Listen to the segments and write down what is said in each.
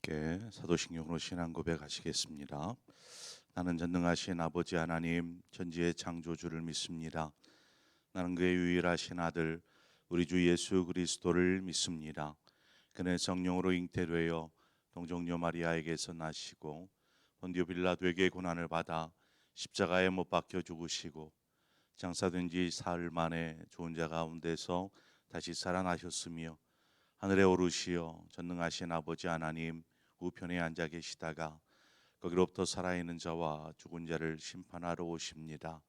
함께 사도신경으로 신앙 고백하시겠습니다. 나는 전능하신 아버지 하나님 천지의 창조주를 믿습니다. 나는 그의 유일하신 아들 우리 주 예수 그리스도를 믿습니다. 그는 성령으로 잉태되어 동정녀 마리아에게서 나시고 본디오 빌라도에게 고난을 받아 십자가에 못 박혀 죽으시고 장사된 지 사흘 만에 죽은 자 가운데서 다시 살아나셨으며 하늘에 오르시어 전능하신 아버지 하나님 우편에 앉아 계시다가 거기로부터 살아있는 자와 죽은 자를 심판하러 오십니다.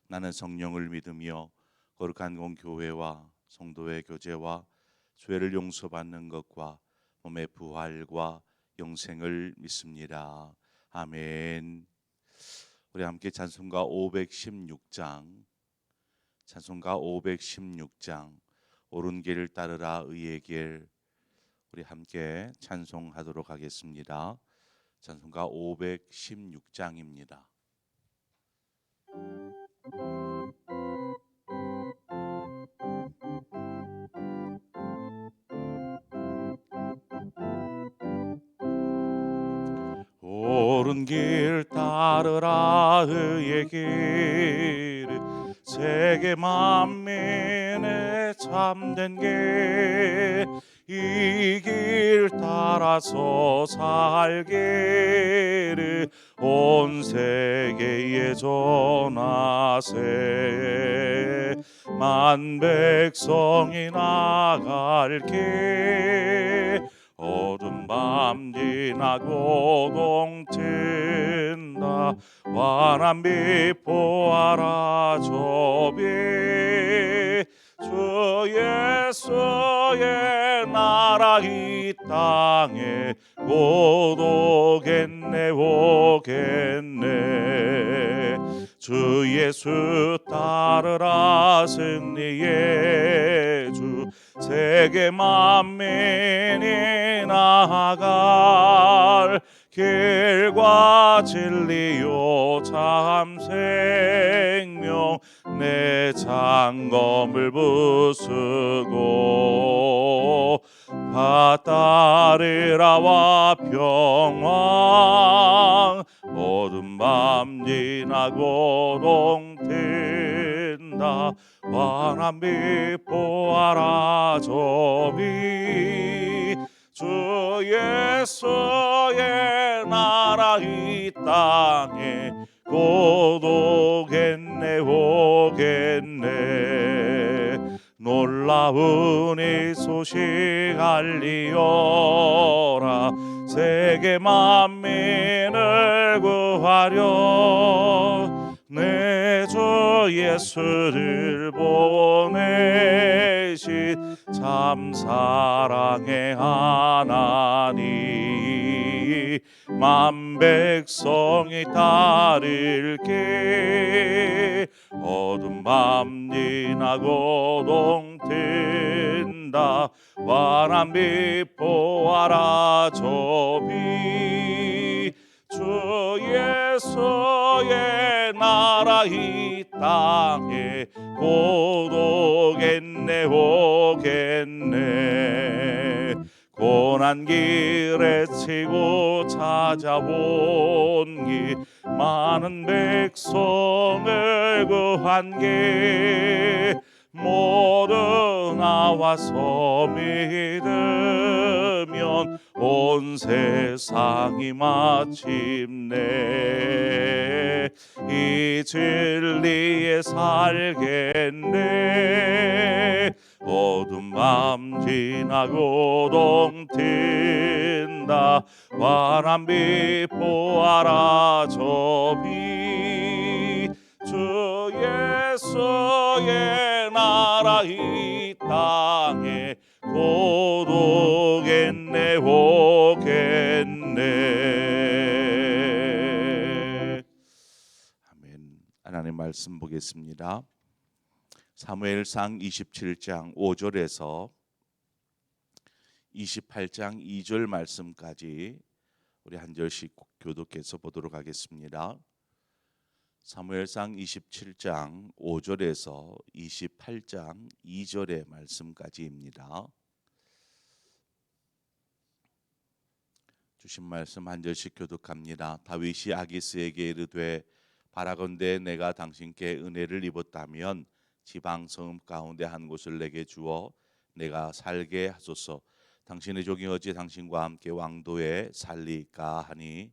나는 성령을 믿으며 거룩한 공교회와 성도의 교제와 죄를 용서받는 것과 몸의 부활과 영생을 믿습니다. 아멘. 우리 함께 찬송가 516장 옳은 길을 따르라 의의 길, 우리 함께 찬송하도록 하겠습니다. 찬송가 516장입니다. 옳은 길 따르라 의의 길, 세계 만민의 참된 길, 이 길 따라서 살기를 온 세계에 전하세. 만 백성이 나갈 길, 어두운 밤 지나고 동튼다. 환한 빛 보아라 저비, 주 예수의 나라 이 땅에 곧 오겠네 오겠네. 주 예수 따르라 승리의 주, 세계 만민이 나아갈 길과 진리요 참 생명, 내 장검을 부수고 바다리라와 평강, 어두운 밤 지나고 동튼다. 환한 빛 보아라 저비, 주 예수의 나라 이 땅에 곧 오겠네 오겠네. 놀라운 이 소식 알리어라, 세계 만민을 구하려 내 주 예수를 보내신 참 사랑의 하나님, 만 백성이 따를 길, 어두운 밤 지나고 동튼다. 환한 빛 보아라 저비, 주 예수의 나라 이 땅에 곧 오겠네 오겠네. 고난 길에 치고 찾아온 길, 많은 백성을 구한 길, 모두 나와서 믿으면 온 세상이 마침내 이 진리에 살겠네. 어두운 밤 지나고 동튼다. 환한 빛 보아라 저비, 주 예수의 나라 이 땅에 곧 오겠네 오겠네. 아멘. 하나님 말씀 보겠습니다. 사무엘상 27장 5절에서 28장 2절 말씀까지 우리 한 절씩 교독해서 보도록 하겠습니다. 사무엘상 27장 5절에서 28장 2절의 말씀까지입니다. 주신 말씀 한 절씩 교독합니다. 다윗이 아기스에게 이르되 바라건대 내가 당신께 은혜를 입었다면 지방 성읍 가운데 한 곳을 내게 주어 내가 살게 하소서. 당신의 종이 어찌 당신과 함께 왕도에 살리까 하니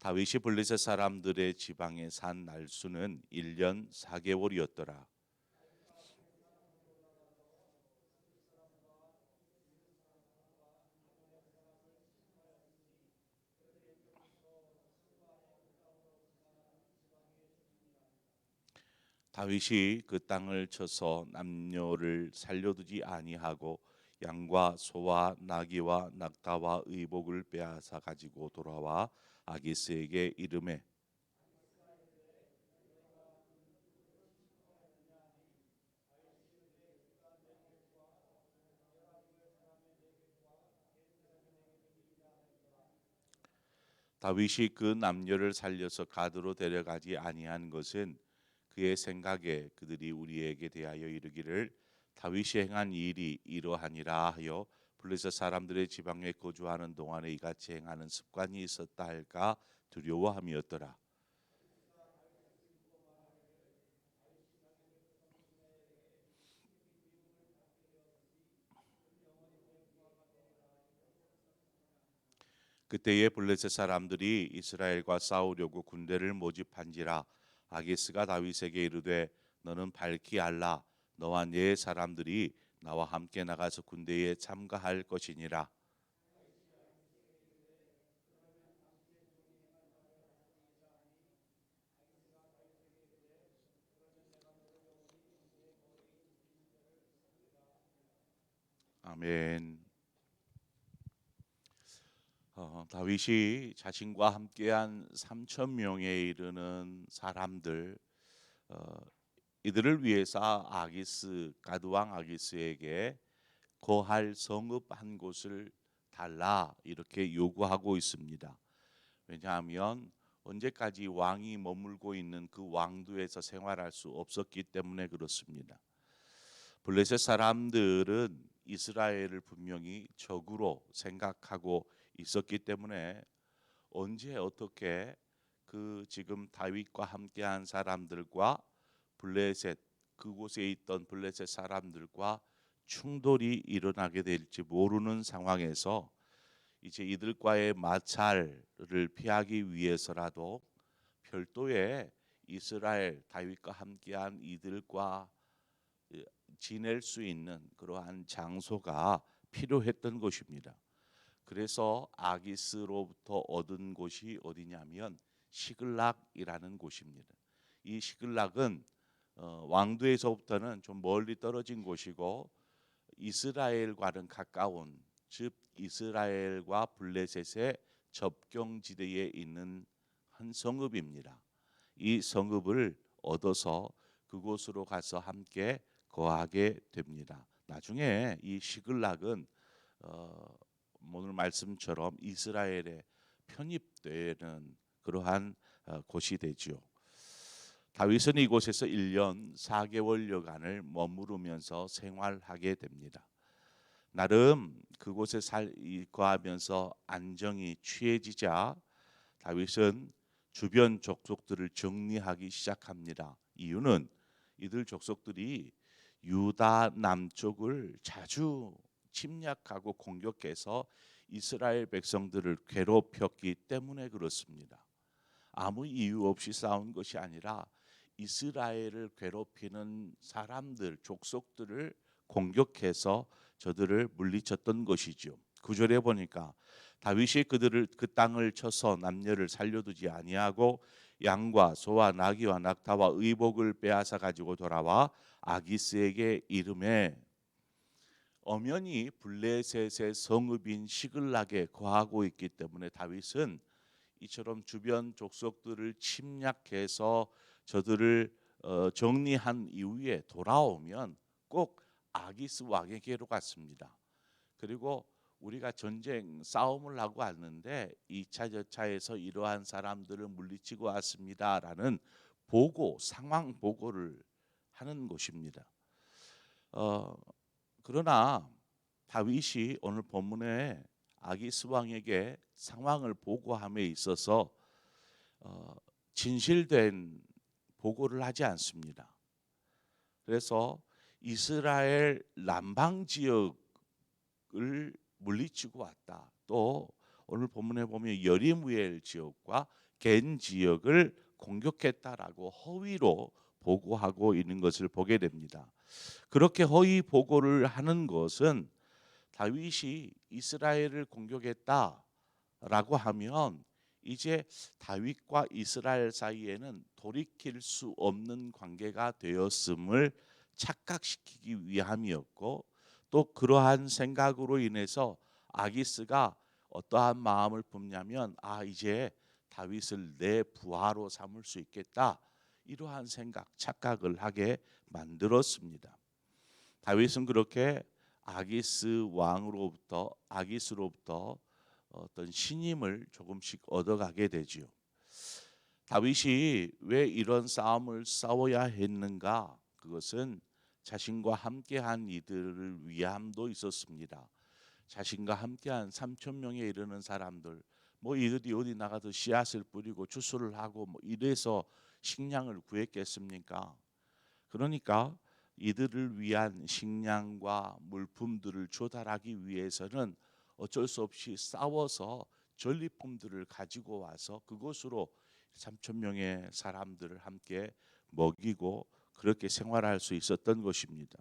다윗이 블레셋 사람들의 지방에 산 날수는 1년 4개월이었더라. 다윗이 그 땅을 쳐서 남녀를 살려두지 아니하고 양과 소와 나귀와 낙타와 의복을 빼앗아 가지고 돌아와 아기스에게 이르매 다윗이 그 남녀를 살려서 가드로 데려가지 아니한 것은 그의 생각에 그들이 우리에게 대하여 이르기를 다윗이 행한 일이 이러하니라 하여 블레셋 사람들의 지방에 거주하는 동안에 이같이 행하는 습관이 있었다 할까 두려워함이었더라. 그때에 블레셋 사람들이 이스라엘과 싸우려고 군대를 모집한지라 아기스가 다윗에게 이르되 너는 밝히 알라 너와 네 사람들이 나와 함께 나가서 군대에 참가할 것이니라. 아멘. 다윗이 자신과 함께한 3천 명에 이르는 사람들 어, 이들을 위해서 아기스 가드왕 아기스에게 거할 성읍 한 곳을 달라 이렇게 요구하고 있습니다. 왜냐하면 언제까지 왕이 머물고 있는 그 왕도에서 생활할 수 없었기 때문에 그렇습니다. 블레셋 사람들은 이스라엘을 분명히 적으로 생각하고 있었기 때문에 언제 어떻게 그 지금 다윗과 함께한 사람들과 블레셋 그곳에 있던 블레셋 사람들과 충돌이 일어나게 될지 모르는 상황에서 이제 이들과의 마찰을 피하기 위해서라도 별도의 이스라엘 다윗과 함께한 이들과 지낼 수 있는 그러한 장소가 필요했던 것입니다. 그래서 아기스로부터 얻은 곳이 어디냐면 시글락이라는 곳입니다. 이 시글락은 왕도에서부터는 좀 멀리 떨어진 곳이고 이스라엘과는 가까운 즉 이스라엘과 블레셋의 접경지대에 있는 한 성읍입니다. 이 성읍을 얻어서 그곳으로 가서 함께 거하게 됩니다. 나중에 이 시글락은 오늘 말씀처럼 이스라엘에 편입되는 그러한 곳이 되죠. 다윗은 이곳에서 1년 4개월여간을 머무르면서 생활하게 됩니다. 나름 그곳에 거하면서 안정이 취해지자 다윗은 주변 족속들을 정리하기 시작합니다. 이유는 이들 족속들이 유다 남쪽을 자주 침략하고 공격해서 이스라엘 백성들을 괴롭혔기 때문에 그렇습니다. 아무 이유 없이 싸운 것이 아니라 이스라엘을 괴롭히는 사람들, 족속들을 공격해서 저들을 물리쳤던 것이죠. 9절에 보니까 다윗이 그들을 그 땅을 쳐서 남녀를 살려두지 아니하고 양과 소와 나귀와 낙타와 의복을 빼앗아 가지고 돌아와 아기스에게 이르매 엄연히 블레셋의 성읍인 시글락에 거하고 있기 때문에 다윗은 이처럼 주변 족속들을 침략해서 저들을 정리한 이후에 돌아오면 꼭 아기스 왕에게로 갔습니다. 그리고 우리가 전쟁 싸움을 하고 왔는데 2차 전차에서 이러한 사람들을 물리치고 왔습니다라는 보고 상황 보고를 하는 것입니다. 그러나 다윗이 오늘 본문에 아기스 왕에게 상황을 보고함에 있어서 진실된 보고를 하지 않습니다. 그래서 이스라엘 남방 지역을 물리치고 왔다. 또 오늘 본문에 보면 여리무엘 지역과 겐 지역을 공격했다라고 허위로 보고하고 있는 것을 보게 됩니다. 그렇게 허위 보고를 하는 것은 다윗이 이스라엘을 공격했다라고 하면 이제 다윗과 이스라엘 사이에는 돌이킬 수 없는 관계가 되었음을 착각시키기 위함이었고, 또 그러한 생각으로 인해서 아기스가 어떠한 마음을 품냐면 이제 다윗을 내 부하로 삼을 수 있겠다, 이러한 생각, 착각을 하게 만들었습니다. 다윗은 그렇게 아기스로부터 어떤 신임을 조금씩 얻어가게 되지요. 다윗이 왜 이런 싸움을 싸워야 했는가? 그것은 자신과 함께한 이들을 위함도 있었습니다. 자신과 함께한 3천 명에 이르는 사람들, 이들이 어디 나가서 씨앗을 뿌리고 추수를 하고 이래서 식량을 구했겠습니까? 그러니까 이들을 위한 식량과 물품들을 조달하기 위해서는 어쩔 수 없이 싸워서 전리품들을 가지고 와서 그곳으로 3천 명의 사람들을 함께 먹이고 그렇게 생활할 수 있었던 것입니다.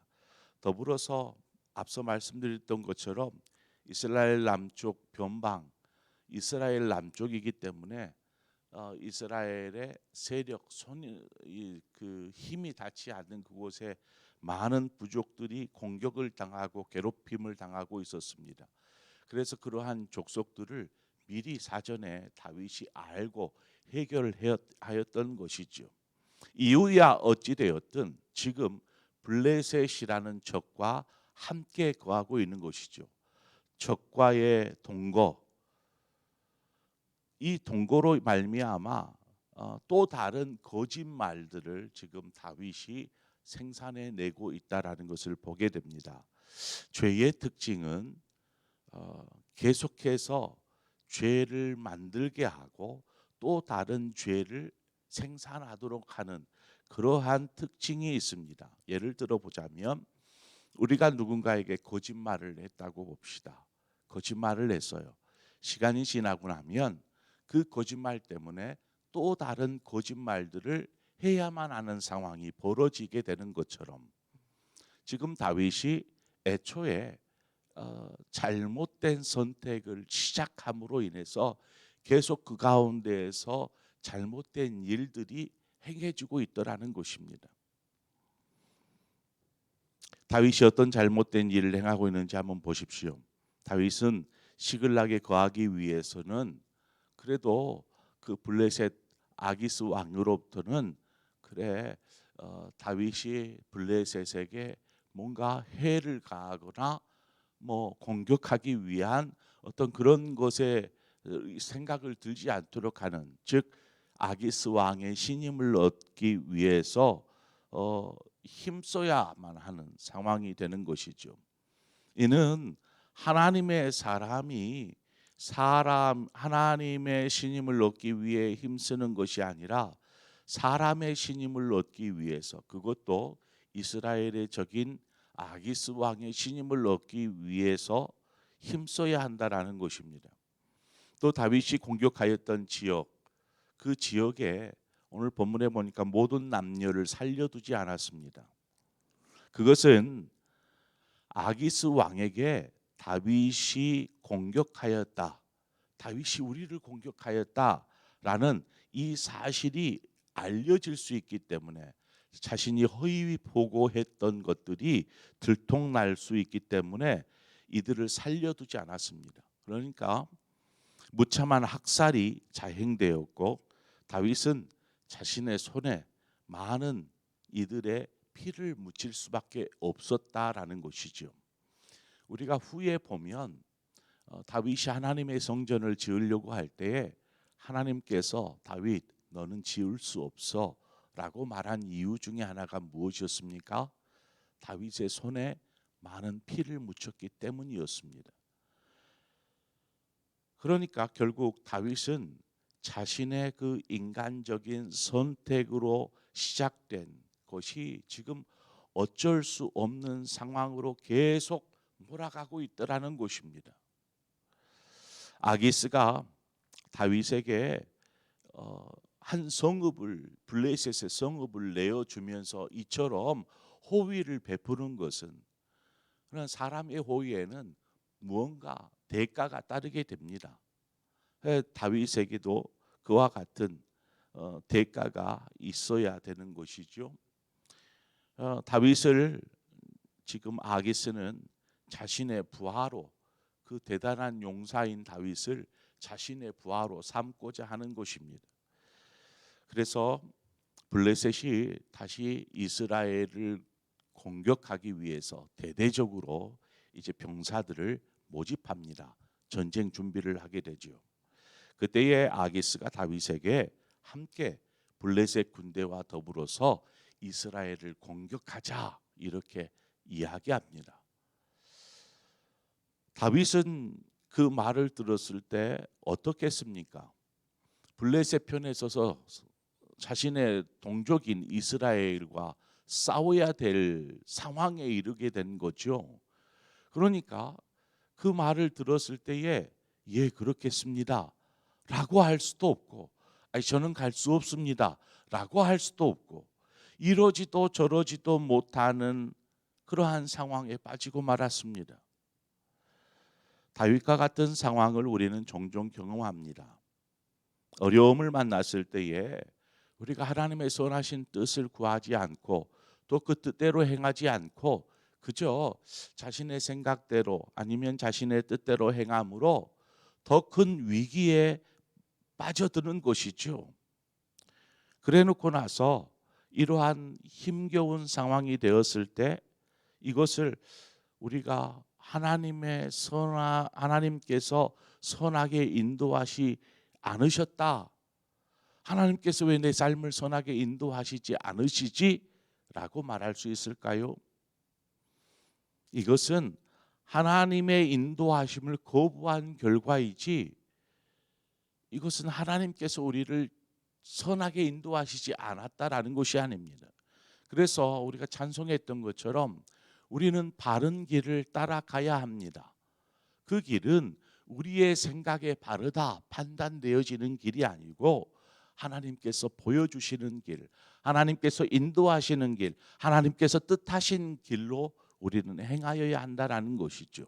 더불어서 앞서 말씀드렸던 것처럼 이스라엘 남쪽 변방, 이스라엘 남쪽이기 때문에 이스라엘의 세력, 그 힘이 닿지 않는 그곳에 많은 부족들이 공격을 당하고 괴롭힘을 당하고 있었습니다. 그래서 그러한 족속들을 미리 사전에 다윗이 알고 해결하였던 것이죠. 이유야 어찌 되었든 지금 블레셋이라는 적과 함께 거하고 있는 것이죠. 적과의 동거, 이 동거로 말미암아 또 다른 거짓말들을 지금 다윗이 생산해내고 있다라는 것을 보게 됩니다. 죄의 특징은 계속해서 죄를 만들게 하고 또 다른 죄를 생산하도록 하는 그러한 특징이 있습니다. 예를 들어 보자면 우리가 누군가에게 거짓말을 했다고 봅시다. 거짓말을 했어요. 시간이 지나고 나면 그 거짓말 때문에 또 다른 거짓말들을 해야만 하는 상황이 벌어지게 되는 것처럼 지금 다윗이 애초에 잘못된 선택을 시작함으로 인해서 계속 그 가운데에서 잘못된 일들이 행해지고 있더라는 것입니다. 다윗이 어떤 잘못된 일을 행하고 있는지 한번 보십시오. 다윗은 시글락에 거하기 위해서는 그래도 그 블레셋 아기스 왕으로부터는 다윗이 블레셋에게 뭔가 해를 가하거나 공격하기 위한 어떤 그런 것에 생각을 들지 않도록 하는, 즉 아기스 왕의 신임을 얻기 위해서 힘써야만 하는 상황이 되는 것이죠. 이는 하나님의 사람이 하나님의 신임을 얻기 위해 힘쓰는 것이 아니라 사람의 신임을 얻기 위해서, 그것도 이스라엘의 적인 아기스 왕의 신임을 얻기 위해서 힘써야 한다라는 것입니다. 또 다윗이 공격하였던 지역, 그 지역에 오늘 본문에 보니까 모든 남녀를 살려두지 않았습니다. 그것은 아기스 왕에게 다윗이 공격하였다, 다윗이 우리를 공격하였다라는 이 사실이 알려질 수 있기 때문에, 자신이 허위 보고했던 것들이 들통날 수 있기 때문에 이들을 살려두지 않았습니다. 그러니까 무참한 학살이 자행되었고 다윗은 자신의 손에 많은 이들의 피를 묻힐 수밖에 없었다라는 것이죠. 우리가 후에 보면 다윗이 하나님의 성전을 지으려고 할 때에 하나님께서 다윗 너는 지을 수 없어, 라고 말한 이유 중에 하나가 무엇이었습니까? 다윗의 손에 많은 피를 묻혔기 때문이었습니다. 그러니까 결국 다윗은 자신의 그 인간적인 선택으로 시작된 것이 지금 어쩔 수 없는 상황으로 계속 몰아가고 있더라는 것입니다. 아기스가 다윗에게 한 성읍을, 블레셋의 성읍을 내어주면서 이처럼 호의를 베푸는 것은, 그런 사람의 호의에는 무언가 대가가 따르게 됩니다. 다윗에게도 그와 같은 대가가 있어야 되는 것이죠. 다윗을 지금 아기스는 자신의 부하로, 그 대단한 용사인 다윗을 자신의 부하로 삼고자 하는 것입니다. 그래서 블레셋이 다시 이스라엘을 공격하기 위해서 대대적으로 이제 병사들을 모집합니다. 전쟁 준비를 하게 되죠. 그때에 아기스가 다윗에게 함께 블레셋 군대와 더불어서 이스라엘을 공격하자 이렇게 이야기합니다. 다윗은 그 말을 들었을 때 어떻겠습니까? 블레셋 편에 서서 자신의 동족인 이스라엘과 싸워야 될 상황에 이르게 된 거죠. 그러니까 그 말을 들었을 때에 예, 그렇겠습니다 라고 할 수도 없고, 아니 저는 갈 수 없습니다 라고 할 수도 없고, 이러지도 저러지도 못하는 그러한 상황에 빠지고 말았습니다. 다윗과 같은 상황을 우리는 종종 경험합니다. 어려움을 만났을 때에 우리가 하나님의 선하신 뜻을 구하지 않고 또 그 뜻대로 행하지 않고 그저 자신의 생각대로 아니면 자신의 뜻대로 행함으로 더 큰 위기에 빠져드는 것이죠. 그래 놓고 나서 이러한 힘겨운 상황이 되었을 때 이것을 우리가 하나님께서 선하게 인도하시 않으셨다, 하나님께서 왜 내 삶을 선하게 인도하시지 않으시지? 라고 말할 수 있을까요? 이것은 하나님의 인도하심을 거부한 결과이지, 이것은 하나님께서 우리를 선하게 인도하시지 않았다라는 것이 아닙니다. 그래서 우리가 찬송했던 것처럼 우리는 바른 길을 따라가야 합니다. 그 길은 우리의 생각에 바르다 판단되어지는 길이 아니고 하나님께서 보여주시는 길, 하나님께서 인도하시는 길, 하나님께서 뜻하신 길로 우리는 행하여야 한다라는 것이죠.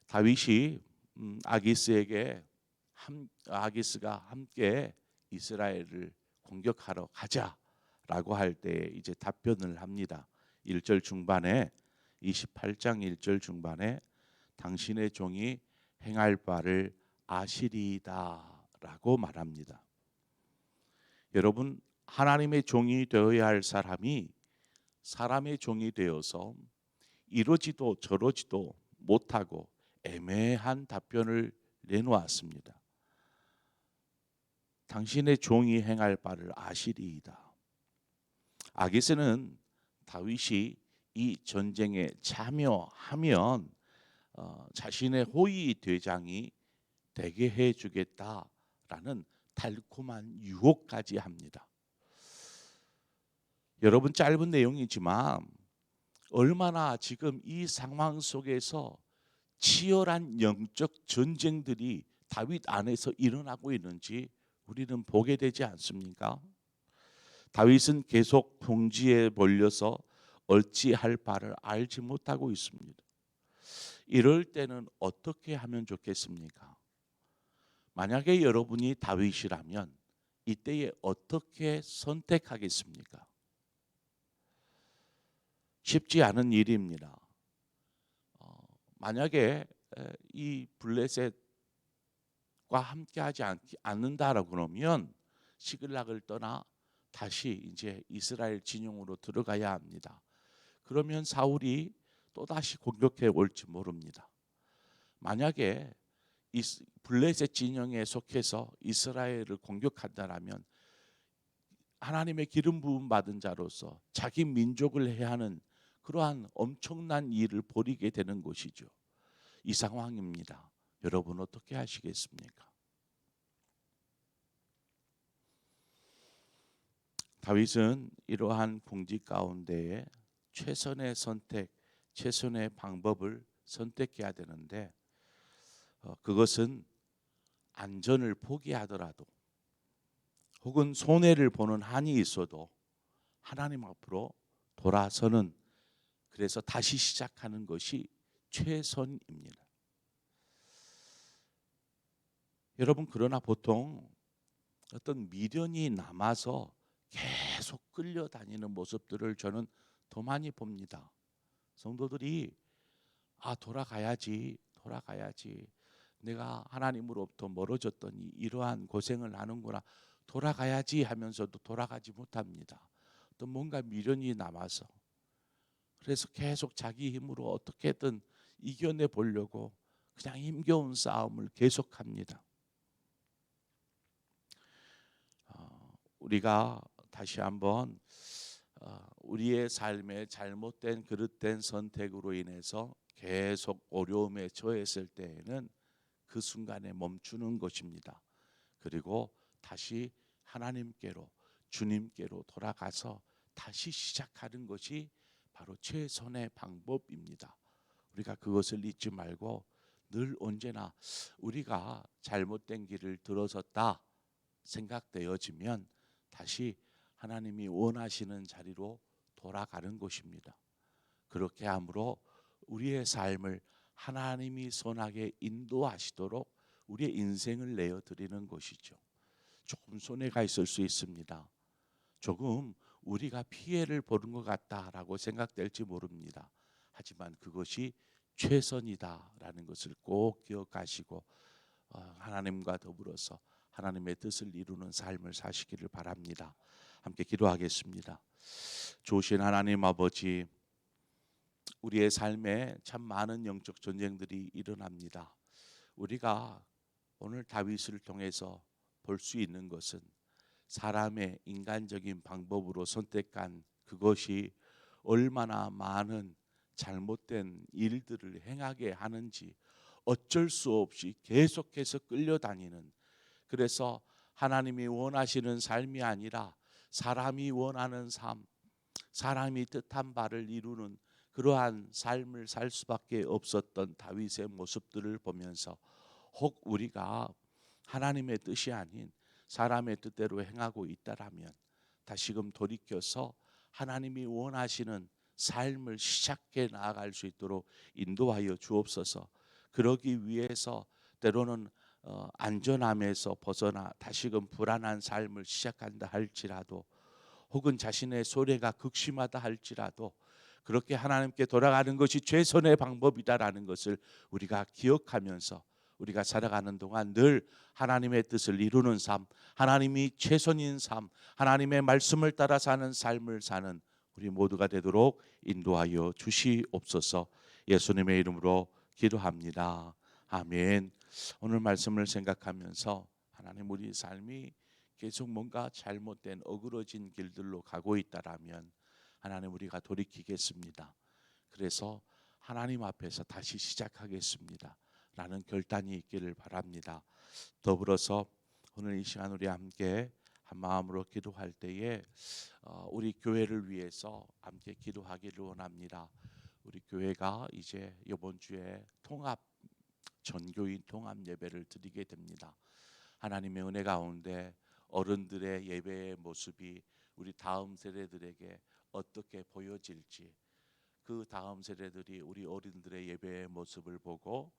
다윗이 아기스가 함께 이스라엘을 공격하러 가자라고 할 때 이제 답변을 합니다. 1절 중반에 28장 1절 중반에 당신의 종이 행할 바를 아시리이다라고 말합니다. 여러분, 하나님의 종이 되어야 할 사람이 사람의 종이 되어서 이러지도 저러지도 못하고 애매한 답변을 내놓았습니다. 당신의 종이 행할 바를 아시리이다. 아기스는 다윗이 이 전쟁에 참여하면 자신의 호위 대장이 되게 해주겠다라는 달콤한 유혹까지 합니다. 여러분, 짧은 내용이지만 얼마나 지금 이 상황 속에서 치열한 영적 전쟁들이 다윗 안에서 일어나고 있는지 우리는 보게 되지 않습니까? 다윗은 계속 궁지에 몰려서 어찌할 바를 알지 못하고 있습니다. 이럴 때는 어떻게 하면 좋겠습니까? 만약에 여러분이 다윗이라면 이때에 어떻게 선택하겠습니까? 쉽지 않은 일입니다. 만약에 이 블레셋과 함께하지 않는다라고 그러면 시글락을 떠나 다시 이제 이스라엘 진영으로 들어가야 합니다. 그러면 사울이 또 다시 공격해 올지 모릅니다. 만약에 블레셋 진영에 속해서 이스라엘을 공격한다라면 하나님의 기름 부음 받은 자로서 자기 민족을 해야 하는 그러한 엄청난 일을 벌이게 되는 것이죠. 이 상황입니다. 여러분 어떻게 하시겠습니까? 다윗은 이러한 궁지 가운데에 최선의 선택, 최선의 방법을 선택해야 되는데 그것은 안전을 포기하더라도 혹은 손해를 보는 한이 있어도 하나님 앞으로 돌아서는, 그래서 다시 시작하는 것이 최선입니다. 여러분, 그러나 보통 어떤 미련이 남아서 계속 끌려다니는 모습들을 저는 더 많이 봅니다. 성도들이 돌아가야지, 내가 하나님으로부터 멀어졌더니 이러한 고생을 하는구나, 돌아가야지 하면서도 돌아가지 못합니다. 또 뭔가 미련이 남아서, 그래서 계속 자기 힘으로 어떻게든 이겨내 보려고 그냥 힘겨운 싸움을 계속합니다. 우리가 다시 한번 우리의 삶에 잘못된 그릇된 선택으로 인해서 계속 어려움에 처했을 때에는 그 순간에 멈추는 것입니다. 그리고 다시 하나님께로, 주님께로 돌아가서 다시 시작하는 것이 바로 최선의 방법입니다. 우리가 그것을 잊지 말고 늘 언제나 우리가 잘못된 길을 들어섰다 생각되어지면 다시 하나님이 원하시는 자리로 돌아가는 것입니다. 그렇게 함으로 우리의 삶을 하나님이 선하게 인도하시도록 우리의 인생을 내어드리는 것이죠. 조금 손해가 있을 수 있습니다. 조금 우리가 피해를 보는 것 같다라고 생각될지 모릅니다. 하지만 그것이 최선이다라는 것을 꼭 기억하시고 하나님과 더불어서 하나님의 뜻을 이루는 삶을 사시기를 바랍니다. 함께 기도하겠습니다. 좋으신 하나님 아버지, 우리의 삶에 참 많은 영적 전쟁들이 일어납니다. 우리가 오늘 다윗을 통해서 볼 수 있는 것은 사람의 인간적인 방법으로 선택한 그것이 얼마나 많은 잘못된 일들을 행하게 하는지 어쩔 수 없이 계속해서 끌려다니는, 그래서 하나님이 원하시는 삶이 아니라 사람이 원하는 삶, 사람이 뜻한 바를 이루는 그러한 삶을 살 수밖에 없었던 다윗의 모습들을 보면서 혹 우리가 하나님의 뜻이 아닌 사람의 뜻대로 행하고 있다라면 다시금 돌이켜서 하나님이 원하시는 삶을 시작해 나아갈 수 있도록 인도하여 주옵소서. 그러기 위해서 때로는 안전함에서 벗어나 다시금 불안한 삶을 시작한다 할지라도, 혹은 자신의 소래가 극심하다 할지라도 그렇게 하나님께 돌아가는 것이 최선의 방법이다라는 것을 우리가 기억하면서 우리가 살아가는 동안 늘 하나님의 뜻을 이루는 삶, 하나님이 최선인 삶, 하나님의 말씀을 따라 사는 삶을 사는 우리 모두가 되도록 인도하여 주시옵소서. 예수님의 이름으로 기도합니다. 아멘. 오늘 말씀을 생각하면서 하나님, 우리 삶이 계속 뭔가 잘못된 어그러진 길들로 가고 있다라면 하나님, 우리가 돌이키겠습니다. 그래서 하나님 앞에서 다시 시작하겠습니다 라는 결단이 있기를 바랍니다. 더불어서 오늘 이 시간 우리 함께 한 마음으로 기도할 때에 우리 교회를 위해서 함께 기도하기를 원합니다. 우리 교회가 이제 이번 주에 전교인 통합 예배를 드리게 됩니다. 하나님의 은혜 가운데 어른들의 예배의 모습이 우리 다음 세대들에게 어떻게 보여질지, 그 다음 세대들이 우리 어른들의 예배의 모습을 보고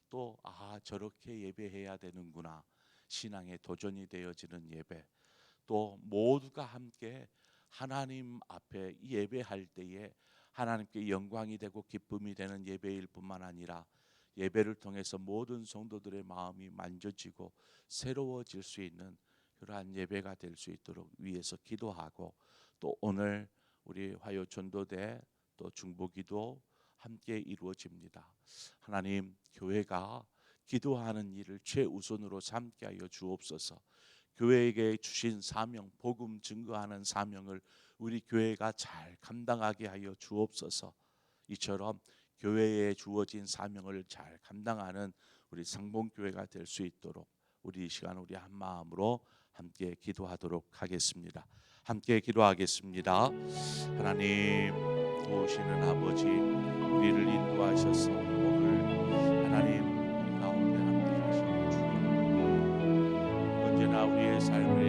또 저렇게 예배해야 되는구나, 신앙의 도전이 되어지는 예배, 또 모두가 함께 하나님 앞에 예배할 때에 하나님께 영광이 되고 기쁨이 되는 예배일 뿐만 아니라 예배를 통해서 모든 성도들의 마음이 만져지고 새로워질 수 있는 그러한 예배가 될 수 있도록 위해서 기도하고, 또 오늘 우리 화요 전도대 또 중보기도 함께 이루어집니다. 하나님, 교회가 기도하는 일을 최우선으로 삼게 하여 주옵소서. 교회에게 주신 사명, 복음 증거하는 사명을 우리 교회가 잘 감당하게 하여 주옵소서. 이처럼 교회에 주어진 사명을 잘 감당하는 우리 상봉교회가 될 수 있도록 우리 이 시간 우리 한 마음으로 함께 기도하도록 하겠습니다. 함께 기도하겠습니다. 하나님, 도우시는 아버지, 우리를 인도하셔서 오늘 하나님 가운데 함께 하시는 주님, 언제나 우리의 삶을